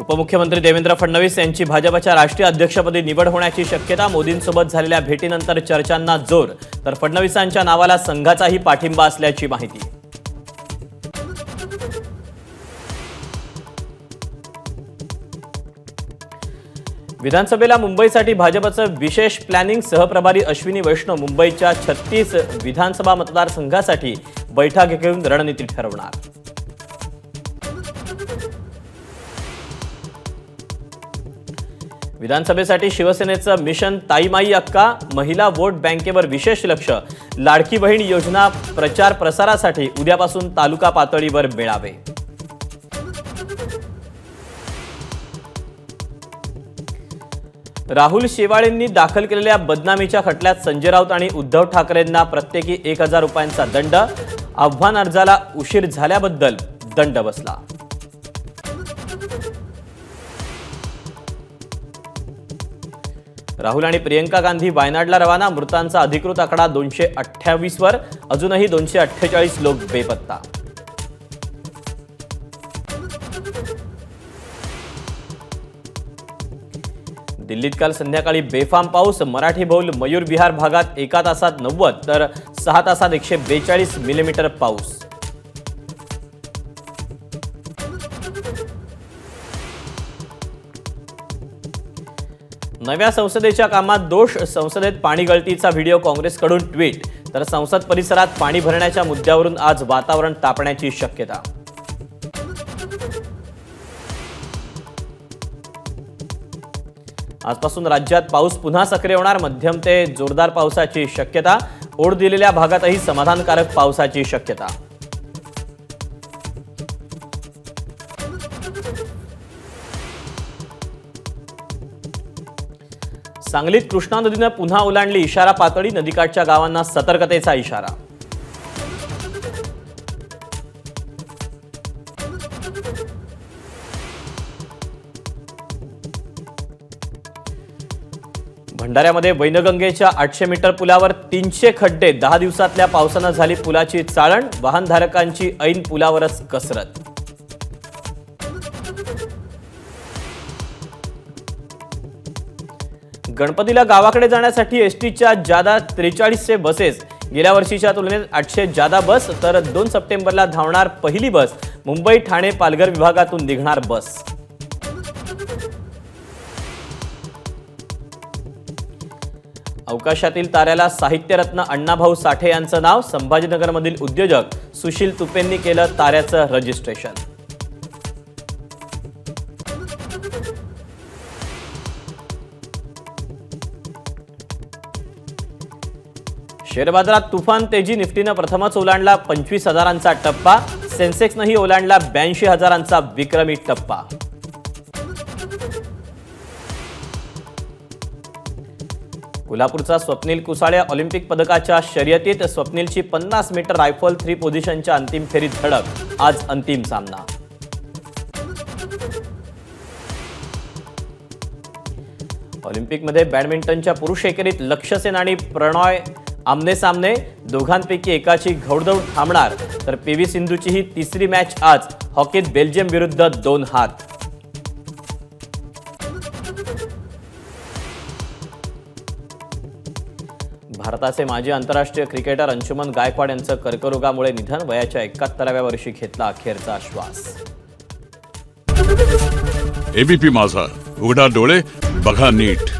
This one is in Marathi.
उपमुख्यमंत्री देवेंद्र फडणवीस यांची भाजपच्या राष्ट्रीय अध्यक्षपदी निवड होण्याची शक्यता। मोदींसोबत झालेल्या भेटीनंतर चर्चांना जोर, तर फडणवीसांच्या नावाला संघाचाही पाठिंबा असल्याची माहिती। विधानसभेला मुंबईसाठी भाजपचं विशेष प्लॅनिंग। सहप्रभारी अश्विनी वैष्णव मुंबईच्या 36 विधानसभा मतदारसंघासाठी बैठक घेऊन रणनीती ठरवणार। विधानसभेसाठी शिवसेनेचं मिशन ताईमाई अक्का, महिला वोट बँकेवर विशेष लक्ष। लाडकी बहीण योजना प्रचार प्रसारासाठी उद्यापासून तालुका पातळीवर मेळावे। राहुल शेवाळेंनी दाखल केलेल्या बदनामीच्या खटल्यात संजय राऊत आणि उद्धव ठाकरेंना प्रत्येकी 1000 रुपयांचा दंड। आव्हान अर्जाला उशीर झाल्याबद्दल दंड बसला। राहुल आणि प्रियंका गांधी वायनाडला रवाना। मृतांचा अधिकृत आकडा 228 वर, अजूनही 248 लोक बेपत्ता। दिल्लीत काल संध्याकाळी बेफाम पाऊस। मराठी बहुल मयूर विहार भागात 1 तासात 90 तर 6 तासात 142 मिलीमीटर पाऊस। नव्या संसदेच्या कामात दोष। संसदेत पाणी गळतीचा व्हिडिओ काँग्रेसकडून ट्विट, तर संसद परिसरात पाणी भरण्याच्या मुद्द्यावरून आज वातावरण तापण्याची शक्यता। आजपासून राज्यात पाऊस पुन्हा सक्रिय होणार। मध्यम ते जोरदार पावसाची शक्यता। ओढ दिलेल्या भागातही समाधानकारक पावसाची शक्यता। सांगलीत कृष्णा नदीने पुन्हा ओलांडली। इशारा पातळी। नदीकाठच्या गावांना सतर्कतेचा इशारा। भंडाऱ्यामध्ये वैनगंगेच्या 800 मीटर पुलावर 300 खड्डे। 10 दिवसातल्या पावसानं झाली पुलाची चाळण। वाहनधारकांची ऐन पुलावरच कसरत। गणपतीला गावाकडे जाण्यासाठी एसटीच्या जादा 4300 बसेस। गेल्या वर्षीच्या तुलनेत 800 जादा बस, तर 2 सप्टेंबरला धावणार पहिली बस। मुंबई ठाणे पालघर विभागातून निघणार बस। अवकाशातील ताऱ्याला साहित्यरत्न अण्णाभाऊ साठे यांचं नाव। संभाजीनगरमधील उद्योजक सुशील तुपेंनी केलं ताऱ्याचं रजिस्ट्रेशन। शेअर बाजारात तुफान तेजी। निफ्टीनं प्रथमच ओलांडला 25,000चा टप्पा। सेन्सेक्सनंही ओलांडला 82,000चा विक्रमी टप्पा। कोल्हापूरचा स्वप्नील कुसाळे ऑलिम्पिक पदकाच्या शर्यतीत। स्वप्नीलची 50 मीटर रायफल 3 पोझिशनच्या अंतिम फेरीत धडक। आज अंतिम सामना। ऑलिम्पिकमध्ये बॅडमिंटनच्या पुरुष एकेरीत लक्ष्य सेन आणि प्रणॉय आमने सामने। दोघांपैकी एकाची घौडदौड थांबणार, तर पीव्ही सिंधूची ही तिसरी मॅच आज। हॉकीत बेल्जियम विरुद्ध 2 हात। भारताचे माजी आंतरराष्ट्रीय क्रिकेटर अंशुमन गायकवाड यांचं कर्करोगामुळे निधन। वयाच्या 71व्या वर्षी घेतला अखेरचा श्वास। एबीपी माझा, उघडा डोळे बघा नीट।